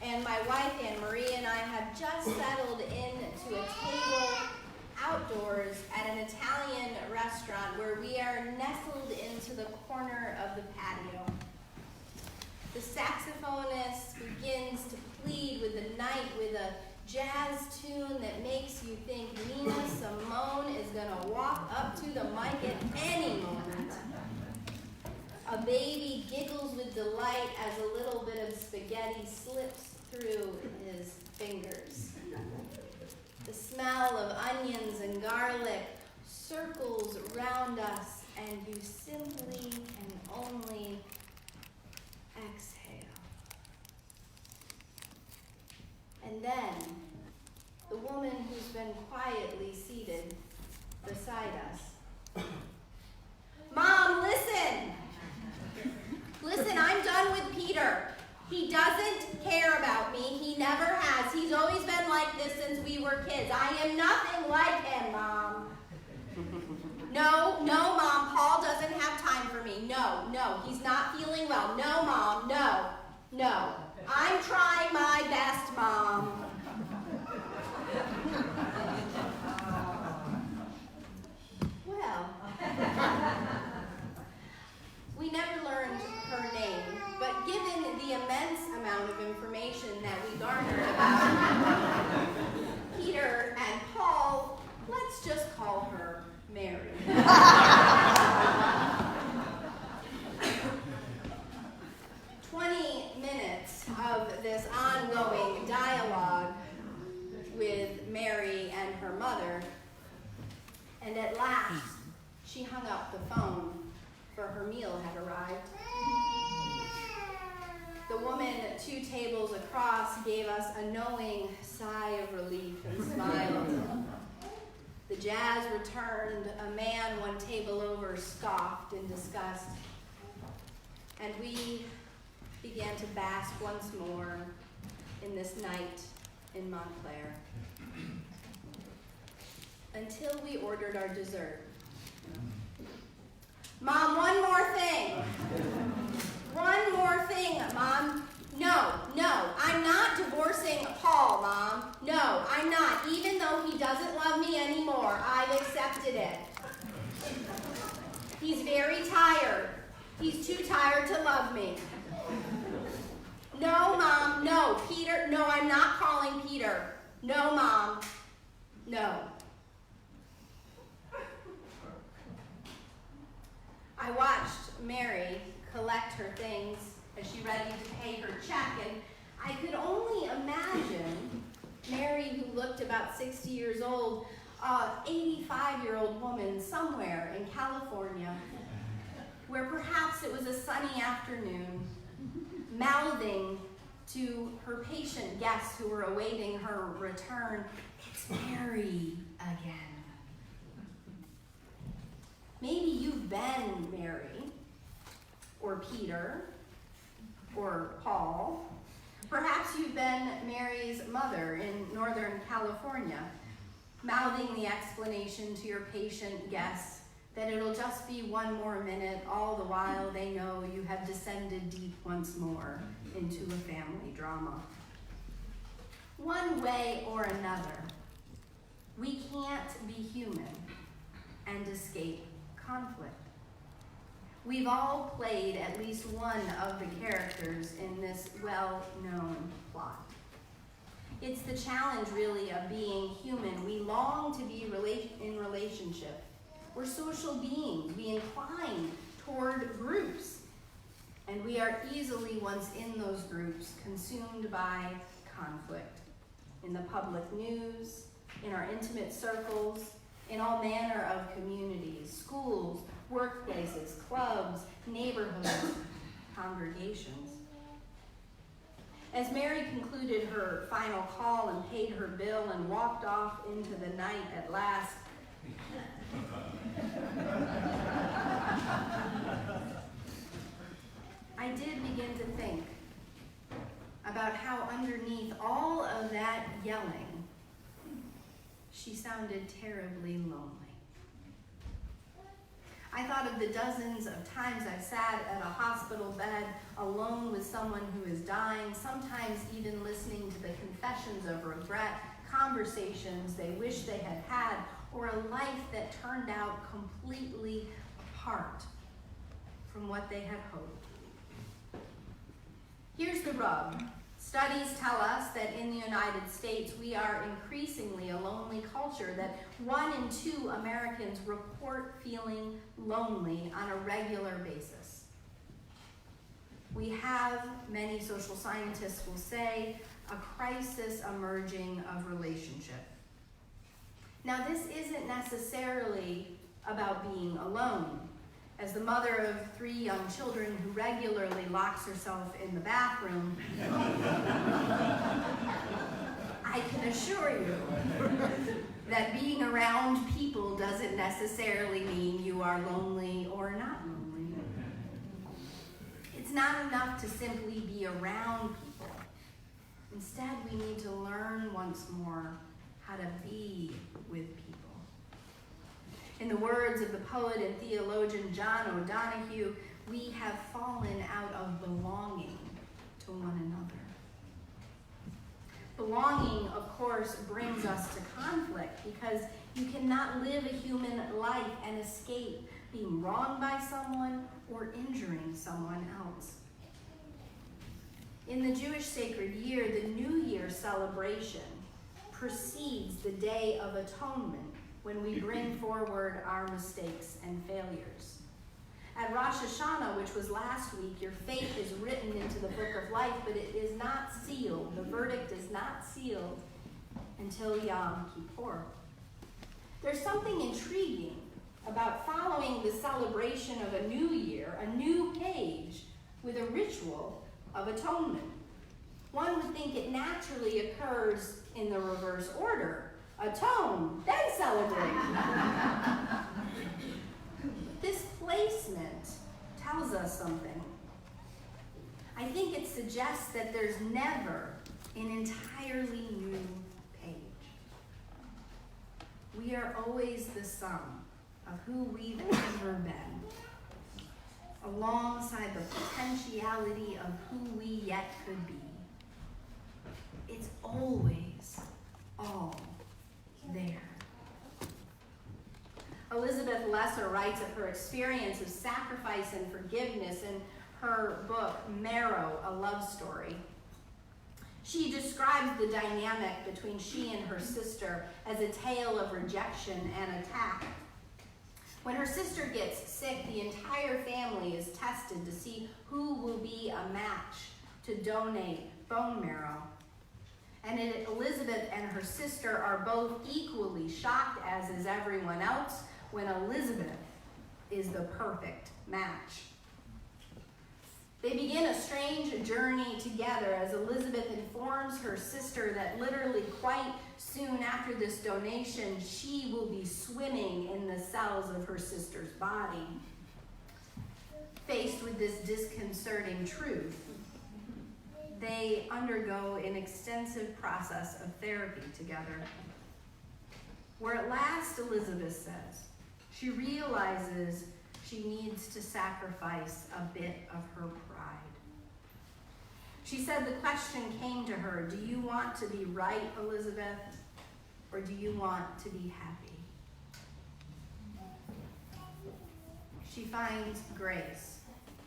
and my wife, Anne Marie, and I have just settled into a table outdoors at an Italian restaurant where we are nestled into the corner of the patio. The saxophonist begins to plead with the night with a jazz tune that makes you think Nina Simone is going to walk up to the mic at any moment. A baby giggles with delight as a little bit of spaghetti slips through his fingers. The smell of onions and garlic circles round us, and you simply and only exhale. And then, the woman who's been quietly seated beside us. Mom, listen! Listen, I'm done with Peter. He doesn't care about me. He never has. He's always been like this since we were kids. I am nothing like him, Mom. No, Mom, Paul doesn't have time for me. No, he's not feeling well. No, Mom, no. I'm trying my best, Mom. Well, we never learned her name, but given the immense amount of information that we garnered about Peter and Paul, let's just call her Mary. 20 minutes of this ongoing dialogue with Mary and her mother, and at last she hung up the phone, for her meal had arrived. The woman 2 tables across gave us a knowing sigh of relief and smiled. The jazz returned. A man 1 table over scoffed in disgust. And we began to bask once more in this night in Montclair. Until we ordered our dessert. Mom, one more thing. One more thing, Mom. No, I'm not divorcing Paul, Mom. No, I'm not. Even though he doesn't love me anymore, I've accepted it. He's very tired. He's too tired to love me. No, Mom, no. Peter, no, I'm not calling Peter. No, Mom, no. I watched Mary collect her things as she ready to pay her check, and I could only imagine Mary, who looked about 60 years old, 85-year-old woman somewhere in California, where perhaps it was a sunny afternoon, mouthing to her patient guests who were awaiting her return, "It's Mary again." Maybe you've been Mary, or Peter, or Paul. Perhaps you've been Mary's mother in Northern California, mouthing the explanation to your patient guests that it'll just be 1 more minute, all the while they know you have descended deep once more into a family drama. One way or another, we can't be human and escape conflict. We've all played at least one of the characters in this well-known plot. It's the challenge, really, of being human. We long to be in relationship. We're social beings. We incline toward groups. And we are easily, once in those groups, consumed by conflict. In the public news, in our intimate circles, in all manner of communities, schools, workplaces, clubs, neighborhoods, congregations. As Mary concluded her final call and paid her bill and walked off into the night at last, I did begin to think about how underneath all of that yelling, she sounded terribly lonely. I thought of the dozens of times I've sat at a hospital bed alone with someone who is dying, sometimes even listening to the confessions of regret, conversations they wish they had had, or a life that turned out completely apart from what they had hoped. Here's the rub. Studies tell us that in the United States, we are increasingly a lonely culture, that 1 in 2 Americans report feeling lonely on a regular basis. We have, many social scientists will say, a crisis emerging of relationship. Now, this isn't necessarily about being alone. As the mother of 3 young children who regularly locks herself in the bathroom, I can assure you that being around people doesn't necessarily mean you are lonely or not lonely. It's not enough to simply be around people. Instead, we need to learn once more how to be with people. In the words of the poet and theologian John O'Donohue, we have fallen out of belonging to one another. Belonging, of course, brings us to conflict because you cannot live a human life and escape being wronged by someone or injuring someone else. In the Jewish sacred year, the New Year celebration precedes the Day of Atonement, when we bring forward our mistakes and failures. At Rosh Hashanah, which was last week, your fate is written into the book of life, but it is not sealed. The verdict is not sealed until Yom Kippur. There's something intriguing about following the celebration of a new year, a new page, with a ritual of atonement. One would think it naturally occurs in the reverse order. Atone, then celebrate. This placement tells us something. I think it suggests that there's never an entirely new page. We are always the sum of who we've ever been, alongside the potentiality of who we yet could be. It's always all there. Elizabeth Lesser writes of her experience of sacrifice and forgiveness in her book, Marrow, A Love Story. She describes the dynamic between she and her sister as a tale of rejection and attack. When her sister gets sick, the entire family is tested to see who will be a match to donate bone marrow. And Elizabeth and her sister are both equally shocked, as is everyone else, when Elizabeth is the perfect match. They begin a strange journey together as Elizabeth informs her sister that literally quite soon after this donation, she will be swimming in the cells of her sister's body. Faced with this disconcerting truth, they undergo an extensive process of therapy together, where at last Elizabeth says she realizes she needs to sacrifice a bit of her pride. She said the question came to her, do you want to be right, Elizabeth, or do you want to be happy? She finds grace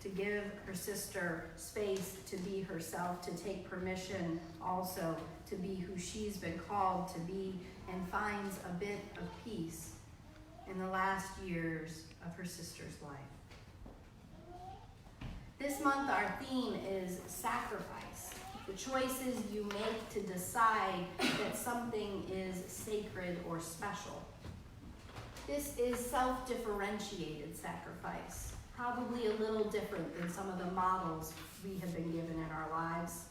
to give her sister space to be herself, to take permission also to be who she's been called to be, and finds a bit of peace in the last years of her sister's life. This month our theme is sacrifice, the choices you make to decide that something is sacred or special. This is self-differentiated sacrifice, probably a little different than some of the models we have been given in our lives.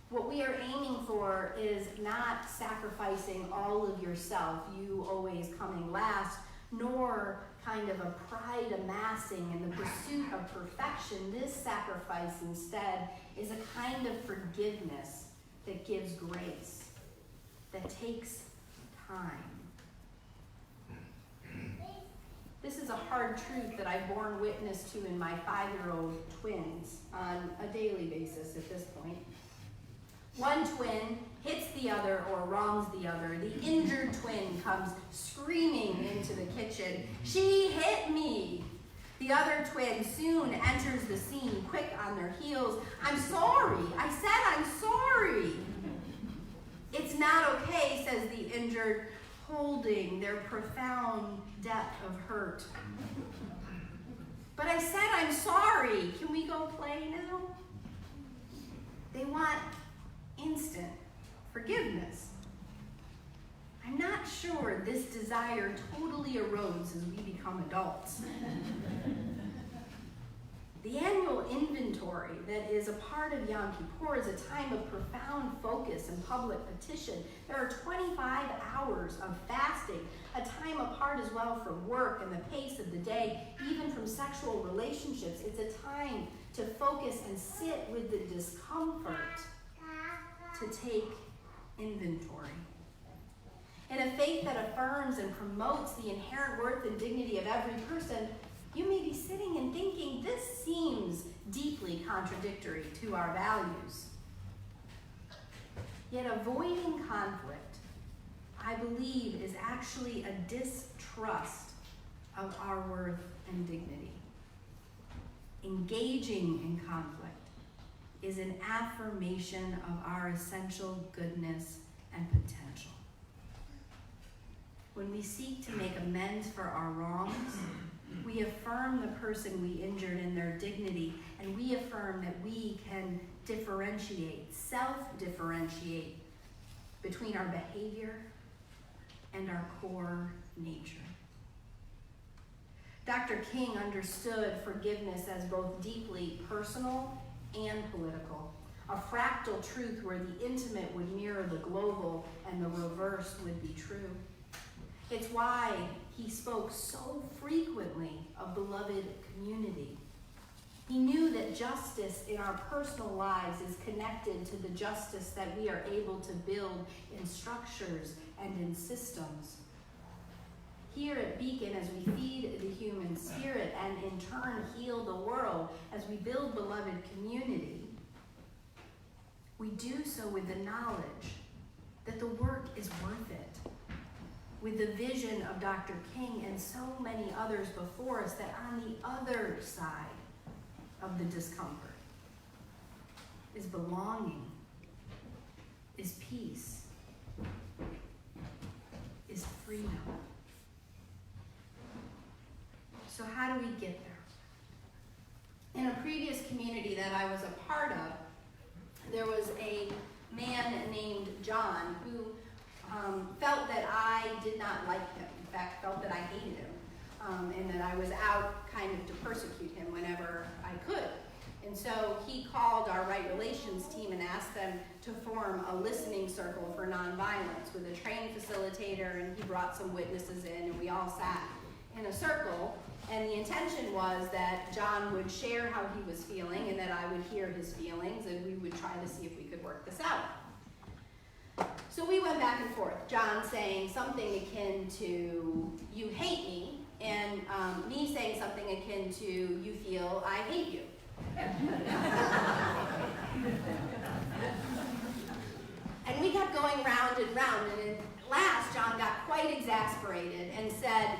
What we are aiming for is not sacrificing all of yourself, you always coming last, nor kind of a pride amassing in the pursuit of perfection. This sacrifice instead is a kind of forgiveness that gives grace, that takes time. This is a hard truth that I've borne witness to in my 5-year-old twins on a daily basis at this point. One twin hits the other or wrongs the other. The injured twin comes screaming into the kitchen. "She hit me!" The other twin soon enters the scene, quick on their heels. "I'm sorry. I said I'm sorry." "It's not okay," says the injured, holding their profound depth of hurt. "But I said I'm sorry. Can we go play now?" They want instant forgiveness. I'm not sure this desire totally erodes as we become adults. The annual inventory that is a part of Yom Kippur is a time of profound focus and public petition. There are 25 hours of fasting, a time apart as well from work and the pace of the day, even from sexual relationships. It's a time to focus and sit with the discomfort, to take inventory. In a faith that affirms and promotes the inherent worth and dignity of every person, you may be sitting and thinking, this seems deeply contradictory to our values. Yet avoiding conflict, I believe, is actually a distrust of our worth and dignity. Engaging in conflict is an affirmation of our essential goodness and potential. When we seek to make amends for our wrongs, we affirm the person we injured in their dignity, and we affirm that we can differentiate, self-differentiate between our behavior and our core nature. Dr. King understood forgiveness as both deeply personal and political, a fractal truth where the intimate would mirror the global and the reverse would be true. It's why he spoke so frequently of beloved community. He knew that justice in our personal lives is connected to the justice that we are able to build in structures and in systems. Here at Beacon, as we feed the human spirit and in turn heal the world, as we build beloved community, we do so with the knowledge that the work is worth it. With the vision of Dr. King and so many others before us, that on the other side of the discomfort is belonging, is peace, is freedom. So how do we get there? In a previous community that I was a part of, there was a man named John who felt that I did not like him. In fact, felt that I hated him, and that I was out kind of to persecute him whenever I could. And so he called our Right Relations team and asked them to form a listening circle for nonviolence with a trained facilitator, and he brought some witnesses in, and we all sat in a circle. And the intention was that John would share how he was feeling and that I would hear his feelings, and we would try to see if we could work this out. So we went back and forth, John saying something akin to, "You hate me," and me saying something akin to, "You feel I hate you." And we kept going round and round, and at last John got quite exasperated and said,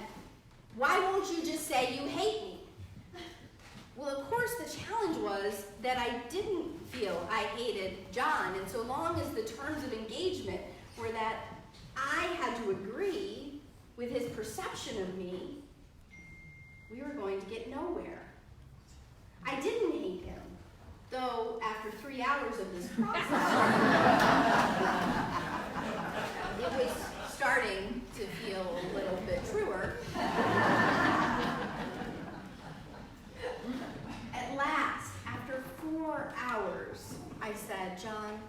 "Why won't you just say you hate me?" Well, of course, the challenge was that I didn't feel I hated John, and so long as the terms of engagement were that I had to agree with his perception of me, we were going to get nowhere. I didn't hate him, though after 3 hours of this process, it was starting to feel a little bit truer. At last, after 4 hours, I said, "John,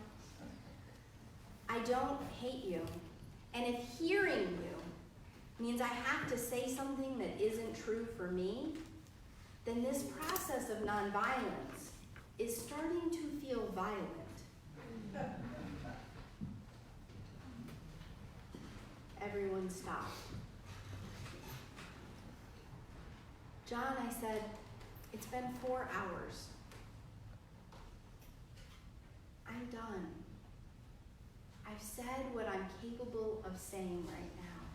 I don't hate you, and if hearing you means I have to say something that isn't true for me, then this process of nonviolence is starting to feel violent." Everyone stopped. John, I said, it's been 4 hours. I'm done. I've said what I'm capable of saying right now.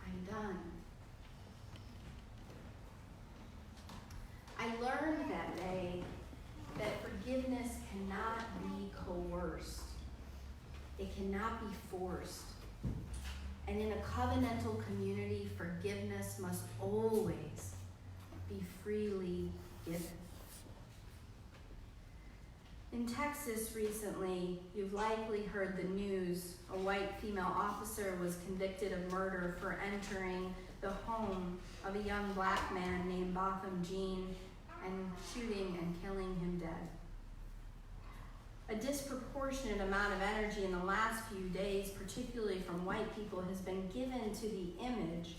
I'm done. I learned that day that forgiveness cannot be coerced. It cannot be forced. And in a covenantal community, forgiveness must always be freely given. In Texas recently, you've likely heard the news. A white female officer was convicted of murder for entering the home of a young black man named Botham Jean and shooting and killing him dead. A disproportionate amount of energy in the last few days, particularly from white people, has been given to the image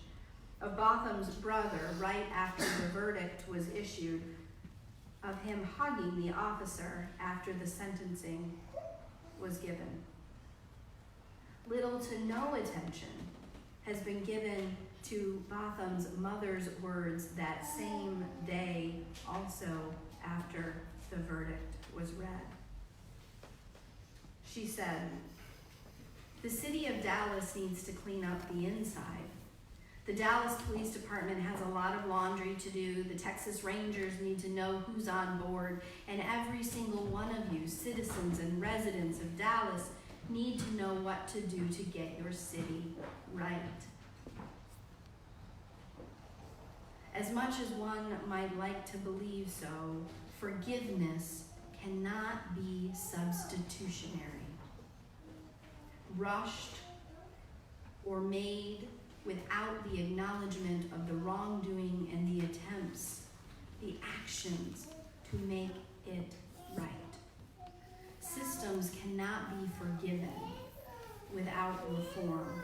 of Botham's brother right after the verdict was issued, of him hugging the officer after the sentencing was given. Little to no attention has been given to Botham's mother's words that same day, also after the verdict was read. She said, "The city of Dallas needs to clean up the inside. The Dallas Police Department has a lot of laundry to do. The Texas Rangers need to know who's on board. And every single one of you, citizens and residents of Dallas, need to know what to do to get your city right." As much as one might like to believe so, forgiveness cannot be substitutionary, rushed, or made without the acknowledgement of the wrongdoing and the attempts, the actions to make it right. Systems cannot be forgiven without reform.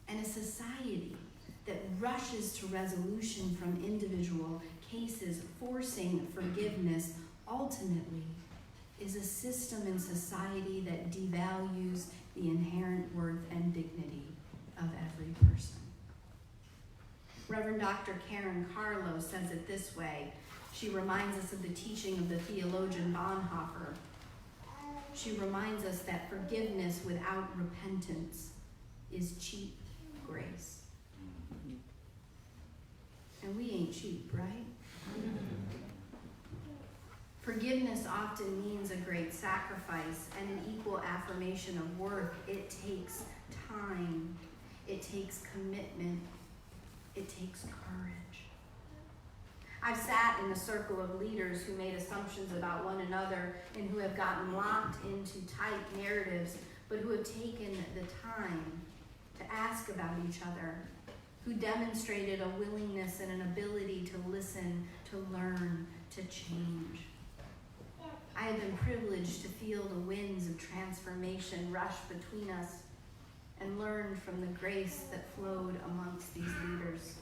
And a society that rushes to resolution from individual cases, forcing forgiveness, ultimately is a system in society that devalues the inherent worth and dignity of every person. Reverend Dr. Karen Carlo says it this way. She reminds us of the teaching of the theologian Bonhoeffer. She reminds us that forgiveness without repentance is cheap grace. And we ain't cheap, right? Forgiveness often means a great sacrifice and an equal affirmation of worth. It takes time. It takes commitment. It takes courage. I've sat in a circle of leaders who made assumptions about one another and who have gotten locked into tight narratives, but who have taken the time to ask about each other, who demonstrated a willingness and an ability to listen, to learn, to change. I have been privileged to feel the winds of transformation rush between us and learned from the grace that flowed amongst these leaders.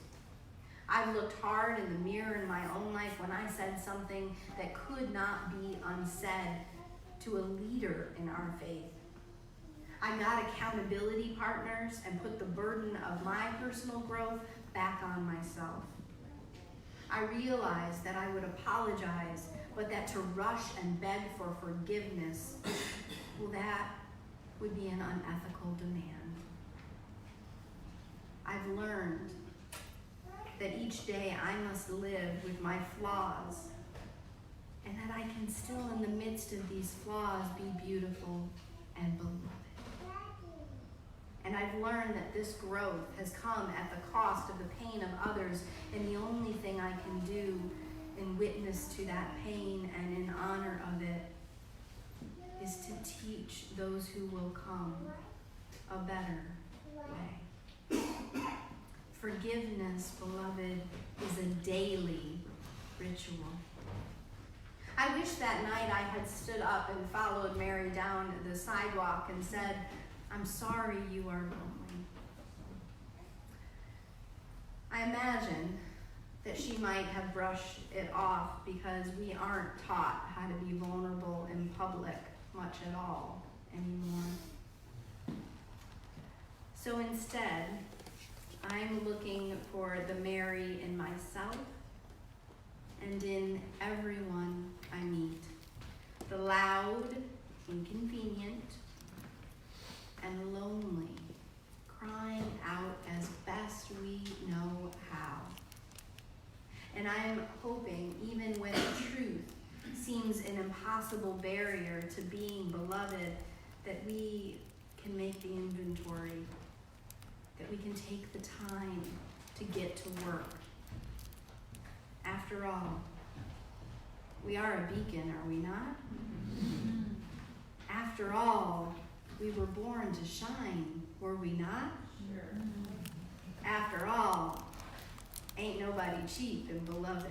I've looked hard in the mirror in my own life when I said something that could not be unsaid to a leader in our faith. I got accountability partners and put the burden of my personal growth back on myself. I realized that I would apologize, but that to rush and beg for forgiveness, well, that would be an unethical demand. I've learned that each day I must live with my flaws, and that I can still, in the midst of these flaws, be beautiful and beloved. And I've learned that this growth has come at the cost of the pain of others, and the only thing I can do in witness to that pain and in honor of it is to teach those who will come a better way. Forgiveness, beloved, is a daily ritual. I wish that night I had stood up and followed Mary down the sidewalk and said, "I'm sorry you are lonely." I imagine that she might have brushed it off because we aren't taught how to be vulnerable in public much at all anymore. So instead, I'm looking for the Mary in myself and in everyone I meet. The loud, inconvenient, and lonely, crying out as best we know how. And I'm hoping, even when truth seems an impossible barrier to being beloved, that we can make the inventory, that we can take the time to get to work. After all, we are a beacon, are we not? Mm-hmm. After all, we were born to shine, were we not? Sure. After all, ain't nobody cheap and beloved.